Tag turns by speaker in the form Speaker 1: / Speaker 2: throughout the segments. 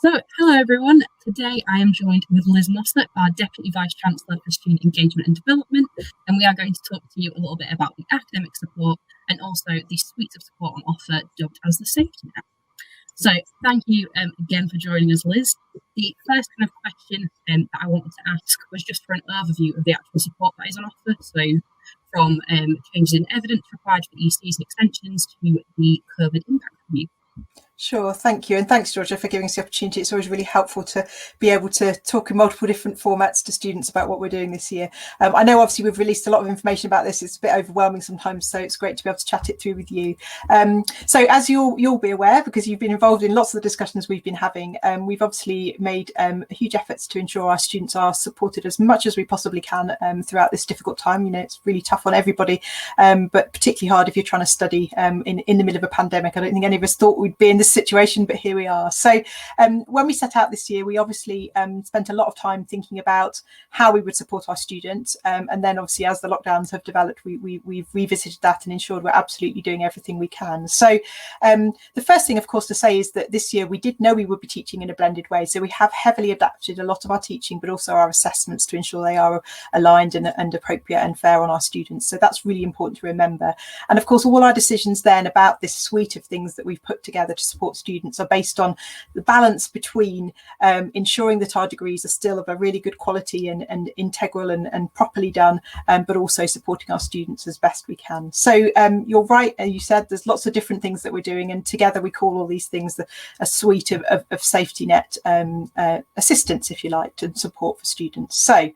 Speaker 1: So, hello everyone. Today I am joined with Liz Mossop, our Deputy Vice-Chancellor for Student Engagement and Development, and we are going to talk to you a little bit about the academic support and also the suite of support on offer dubbed as the safety net. So, thank you again for joining us, Liz. The first kind of question that I wanted to ask was just for an overview of the actual support that is on offer. So, from changes in evidence required for ECs and extensions to the COVID impact review.
Speaker 2: Sure, thank you. And thanks, Georgia, for giving us the opportunity. It's always really helpful to be able to talk in multiple different formats to students about what we're doing this year. I know obviously we've released a lot of information about this. It's a bit overwhelming sometimes, so it's great to be able to chat it through with you. So as you'll be aware, because you've been involved in lots of the discussions we've been having, we've obviously made huge efforts to ensure our students are supported as much as we possibly can throughout this difficult time. You know, it's really tough on everybody, but particularly hard if you're trying to study in the middle of a pandemic. I don't think any of us thought we'd be in this situation, but here we are. So when we set out this year, we obviously spent a lot of time thinking about how we would support our students, and then obviously as the lockdowns have developed, we've revisited that and ensured we're absolutely doing everything we can. So the first thing, of course, to say is that this year we did know we would be teaching in a blended way, so we have heavily adapted a lot of our teaching, but also our assessments to ensure they are aligned and appropriate and fair on our students. So that's really important to remember. And of course, all our decisions then about this suite of things that we've put together to support students are based on the balance between ensuring that our degrees are still of a really good quality and integral and properly done, but also supporting our students as best we can. So you're right, you said there's lots of different things that we're doing, and together we call all these things a suite of safety net assistance, if you like, to support for students. So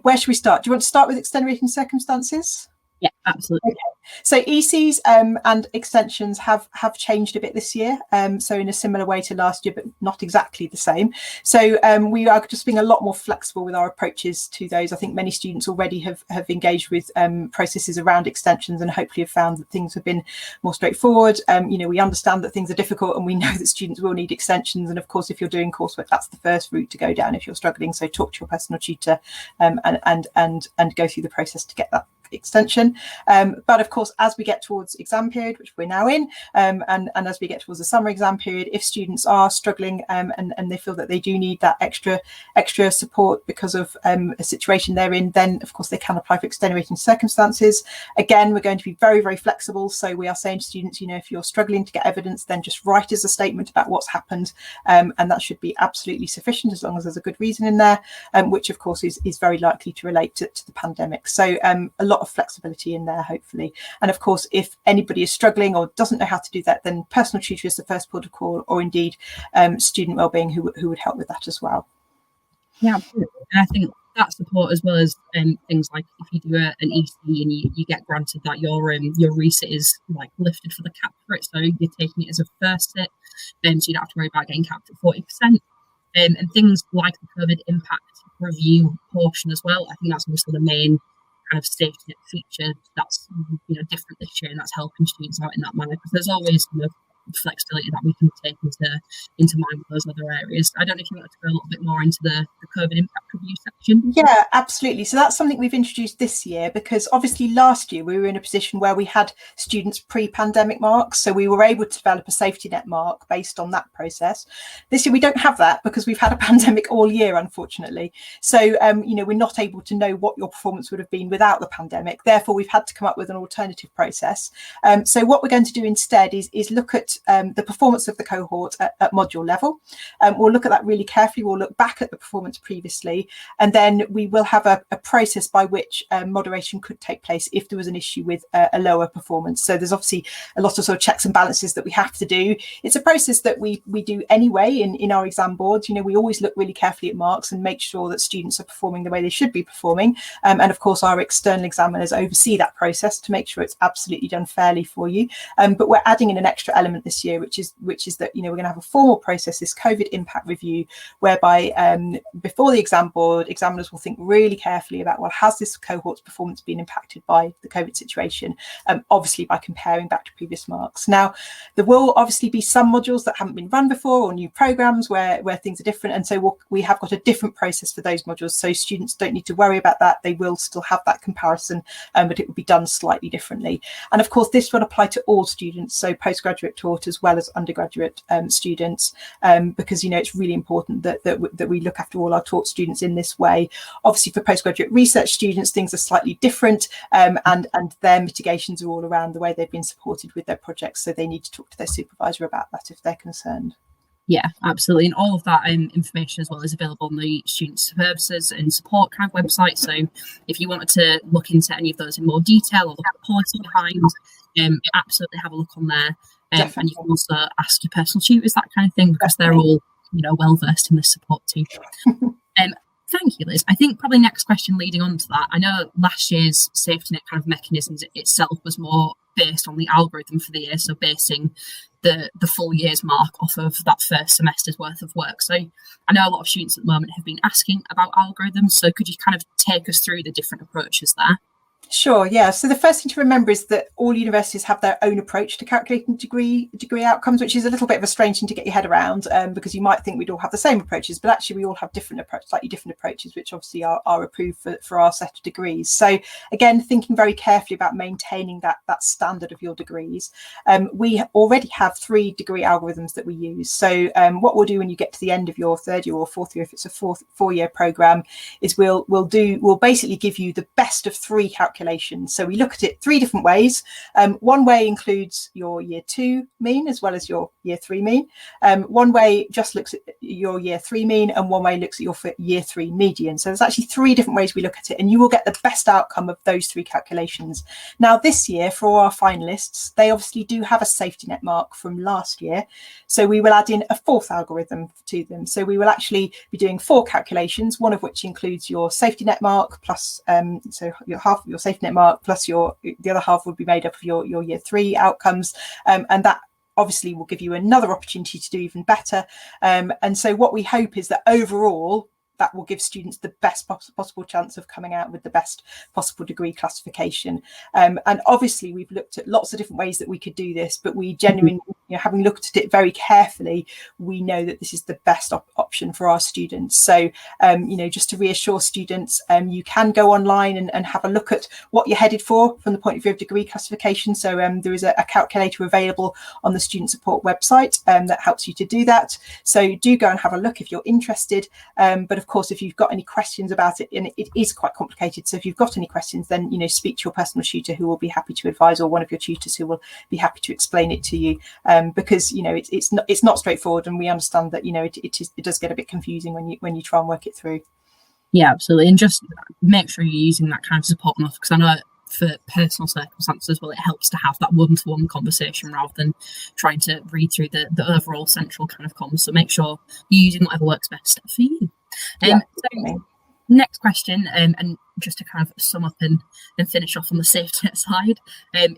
Speaker 2: where should we start? Do you want to start with extenuating circumstances?
Speaker 1: Yeah, absolutely.
Speaker 2: Okay. So ECs and extensions have changed a bit this year, so in a similar way to last year, but not exactly the same. So we are just being a lot more flexible with our approaches to those. I think many students already have engaged with processes around extensions and hopefully have found that things have been more straightforward. You know, we understand that things are difficult and we know that students will need extensions. And of course, if you're doing coursework, that's the first route to go down if you're struggling. So talk to your personal tutor and go through the process to get that extension. But of course, as we get towards exam period, which we're now in, and as we get towards the summer exam period, if students are struggling and they feel that they do need that extra support because of a situation they're in, then of course they can apply for extenuating circumstances. Again, we're going to be very, very flexible. So we are saying to students, you know, if you're struggling to get evidence, then just write us a statement about what's happened, and that should be absolutely sufficient as long as there's a good reason in there, which of course is very likely to relate to the pandemic. So a lot of flexibility in there, hopefully. And of course, if anybody is struggling or doesn't know how to do that, then personal tutor is the first port of call, or indeed student wellbeing who would help with that as well.
Speaker 1: Yeah, absolutely. And I think that support, as well as things like if you do an EC and you get granted that your resit is like lifted for the cap for it, so you're taking it as a first sit, so you don't have to worry about getting capped at 40%, and things like the COVID impact review portion as well. I think that's also the main kind of safety net feature that's different this year, and that's helping students out in that manner, because there's always flexibility that we can take into mind with those other areas. I don't know if you want to go a little bit more into the COVID impact review section.
Speaker 2: Yeah, absolutely. So that's something we've introduced this year, because obviously last year we were in a position where we had students pre-pandemic marks, so we were able to develop a safety net mark based on that process. This year we don't have that because we've had a pandemic all year, unfortunately. So we're not able to know what your performance would have been without the pandemic. Therefore, we've had to come up with an alternative process. So what we're going to do instead is look at the performance of the cohort at module level. We'll look at that really carefully. We'll look back at the performance previously, and then we will have a process by which moderation could take place if there was an issue with a lower performance. So there's obviously a lot of sort of checks and balances that we have to do. It's a process that we do anyway in our exam boards. You know, we always look really carefully at marks and make sure that students are performing the way they should be performing. And of course, our external examiners oversee that process to make sure it's absolutely done fairly for you. But we're adding in an extra element this year, which is that we're going to have a formal process, this COVID impact review, whereby before the exam board, examiners will think really carefully about, well, has this cohort's performance been impacted by the COVID situation? Obviously by comparing back to previous marks. Now, there will obviously be some modules that haven't been run before, or new programs where things are different, and so we have got a different process for those modules, so students don't need to worry about that. They will still have that comparison, but it will be done slightly differently. And of course, this will apply to all students, so postgraduate or support as well as undergraduate students, because it's really important that we look after all our taught students in this way. Obviously for postgraduate research students things are slightly different, and their mitigations are all around the way they've been supported with their projects, so they need to talk to their supervisor about that if they're concerned.
Speaker 1: Yeah, absolutely. And all of that information as well is available on the Student Services and Support kind of website. So if you wanted to look into any of those in more detail or look at the policy behind, absolutely have a look on there. And you can also ask your personal tutors, that kind of thing, because they're all, well versed in this support too. Thank you, Liz. I think probably next question leading on to that. I know last year's safety net kind of mechanisms itself was more based on the algorithm for the year, so basing the full year's mark off of that first semester's worth of work. So I know a lot of students at the moment have been asking about algorithms, so could you kind of take us through the different approaches there?
Speaker 2: Sure, yeah. So the first thing to remember is that all universities have their own approach to calculating degree outcomes, which is a little bit of a strange thing to get your head around, because you might think we'd all have the same approaches, but actually we all have slightly different approaches, which obviously are approved for our set of degrees. So again, thinking very carefully about maintaining that standard of your degrees. We already have 3 degree algorithms that we use. So what we'll do when you get to the end of your third year or fourth year, if it's a four-year program, is we'll basically give you the best of 3 calculations. So we look at it 3 different ways. One way includes your year 2 mean as well as your year 3 mean. One way just looks at your year 3 mean, and one way looks at your year 3 median. So there's actually 3 different ways we look at it, and you will get the best outcome of those 3 calculations. Now this year, for all our finalists, they obviously do have a safety net mark from last year, so we will add in a 4th algorithm to them. So we will actually be doing 4 calculations, one of which includes your safety net mark plus so your half of your safety net mark plus the other half would be made up of your year 3 outcomes, and that obviously will give you another opportunity to do even better. And so what we hope is that overall that will give students the best possible chance of coming out with the best possible degree classification. And obviously we've looked at lots of different ways that we could do this, but we genuinely, having looked at it very carefully, we know that this is the best option for our students. So, just to reassure students, you can go online and have a look at what you're headed for from the point of view of degree classification. So there is a calculator available on the Student Support website that helps you to do that. So do go and have a look if you're interested. But of course, if you've got any questions about it, and it is quite complicated, so if you've got any questions, then speak to your personal tutor who will be happy to advise, or one of your tutors who will be happy to explain it to you, because it's not straightforward, and we understand that it does get a bit confusing when you try and work it through.
Speaker 1: Yeah, absolutely. And just make sure you're using that kind of support enough, because I know for personal circumstances as well, it helps to have that one-to-one conversation rather than trying to read through the overall central kind of comms. So make sure you're using whatever works best for you. So next question, and just to kind of sum up and finish off on the safety net side,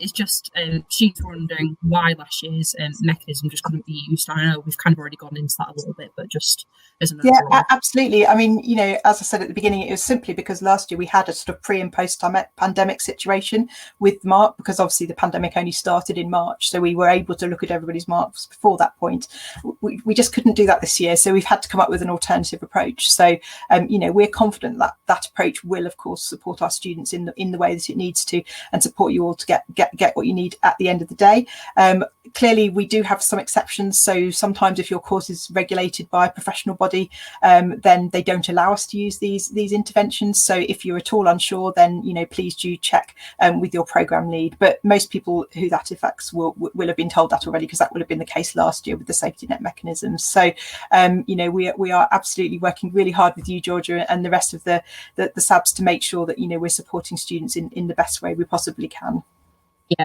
Speaker 1: is just students were wondering why last year's mechanism just couldn't be used. I know we've kind of already gone into that a little bit, but just as an overall.
Speaker 2: Yeah, absolutely. I mean, as I said at the beginning, it was simply because last year we had a sort of pre and post pandemic situation with mark, because obviously the pandemic only started in March, so we were able to look at everybody's marks before that point. We just couldn't do that this year, so we've had to come up with an alternative approach. So we're confident that that approach will, of course, support our students in the way that it needs to, and support you all to get what you need at the end of the day. Clearly we do have some exceptions, so sometimes if your course is regulated by a professional body, then they don't allow us to use these interventions. So if you're at all unsure, then please do check with your program lead. But most people who that affects will have been told that already, because that would have been the case last year with the safety net mechanisms. So we are absolutely working really hard with you, Georgia, and the rest of the SABs to make sure that we're supporting students in the best way we possibly can.
Speaker 1: Yeah,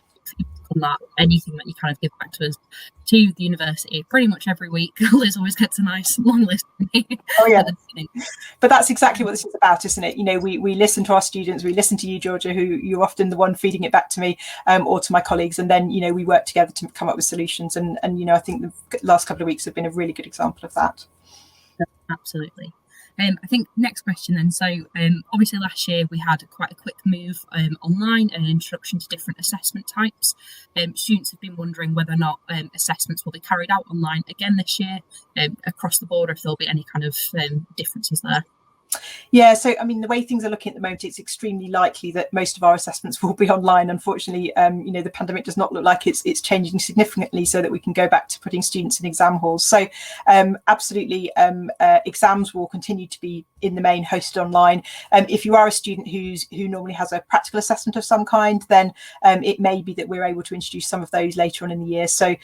Speaker 1: on that, anything that you kind of give back to us, to the university, pretty much every week. Liz always gets a nice long list.
Speaker 2: Oh yeah, but that's exactly what this is about, isn't it? We listen to our students, we listen to you, Georgia, who you're often the one feeding it back to me, or to my colleagues, and then we work together to come up with solutions. And I think the last couple of weeks have been a really good example of that.
Speaker 1: Absolutely. I think next question then. So obviously last year we had quite a quick move online and an introduction to different assessment types. Students have been wondering whether or not assessments will be carried out online again this year across the board, or if there'll be any kind of differences there.
Speaker 2: Yeah, so I mean, the way things are looking at the moment, it's extremely likely that most of our assessments will be online. Unfortunately, the pandemic does not look like it's changing significantly so that we can go back to putting students in exam halls. So absolutely, exams will continue to be in the main hosted online. If you are a student who normally has a practical assessment of some kind, then it may be that we're able to introduce some of those later on in the year. So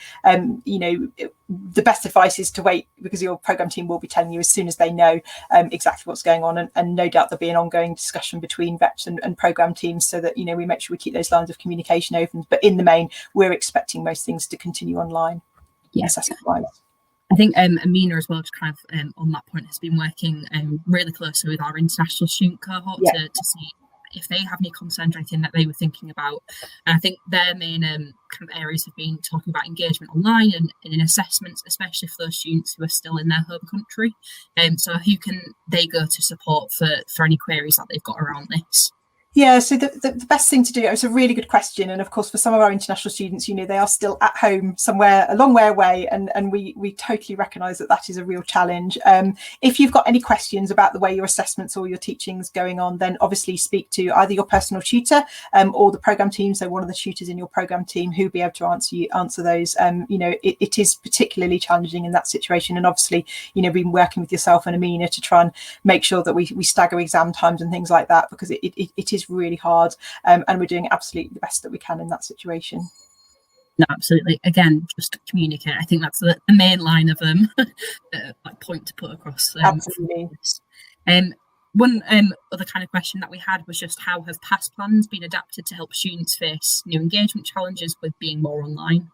Speaker 2: the best advice is to wait, because your programme team will be telling you as soon as they know exactly what's going on, and no doubt there'll be an ongoing discussion between VETs and programme teams, so that we make sure we keep those lines of communication open. But in the main, we're expecting most things to continue online. Assessment wise.
Speaker 1: I think Amina as well, just kind of on that point, has been working really closely with our international student cohort to see if they have any concerns or anything that they were thinking about. And I think their main kind of areas have been talking about engagement online and in assessments, especially for those students who are still in their home country. So who can they go to support for any queries that they've got around this?
Speaker 2: Yeah, so the best thing to do, it's a really good question. And of course, for some of our international students, they are still at home somewhere a long way away. And we totally recognise that is a real challenge. If you've got any questions about the way your assessments or your teaching is going on, then obviously speak to either your personal tutor or the programme team. So one of the tutors in your programme team who'll be able to answer those. It is particularly challenging in that situation. And obviously, we've been working with yourself and Amina to try and make sure that we stagger exam times and things like that, because it is really hard, and we're doing absolutely the best that we can in that situation.
Speaker 1: No, absolutely. Again, just communicate. I think that's the main line of like point to put across.
Speaker 2: Absolutely.
Speaker 1: One other kind of question that we had was just, how have past plans been adapted to help students face new engagement challenges with being more online?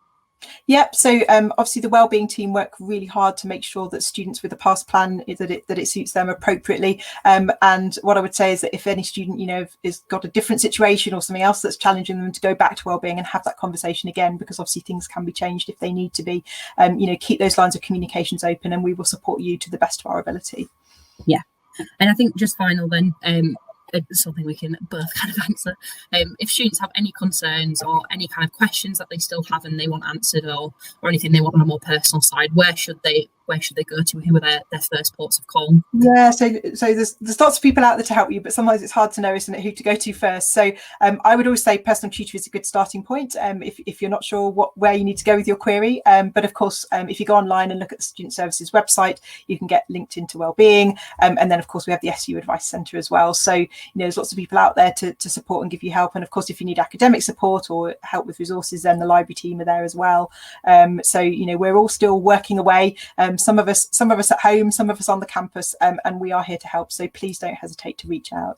Speaker 2: Yep. So obviously the wellbeing team work really hard to make sure that students with a past plan that it suits them appropriately. And what I would say is that if any student has got a different situation or something else that's challenging them, to go back to wellbeing and have that conversation again, because obviously things can be changed if they need to be. Keep those lines of communications open, and we will support you to the best of our ability.
Speaker 1: Yeah. And I think just final then, something we can both kind of answer. If students have any concerns or any kind of questions that they still have and they want answered, or anything they want on a more personal side, where should they go to? Who are their first ports of call?
Speaker 2: Yeah, so there's lots of people out there to help you, but sometimes it's hard to know, isn't it, who to go to first. So I would always say personal tutor is a good starting point if you're not sure where you need to go with your query. But of course, if you go online and look at the Student Services website, you can get linked into wellbeing, and then of course we have the SU Advice Centre as well. So there's lots of people out there to support and give you help. And of course, if you need academic support or help with resources, then the library team are there as well. So we're all still working away. Some of us at home, some of us on the campus, and we are here to help. So please don't hesitate to reach out.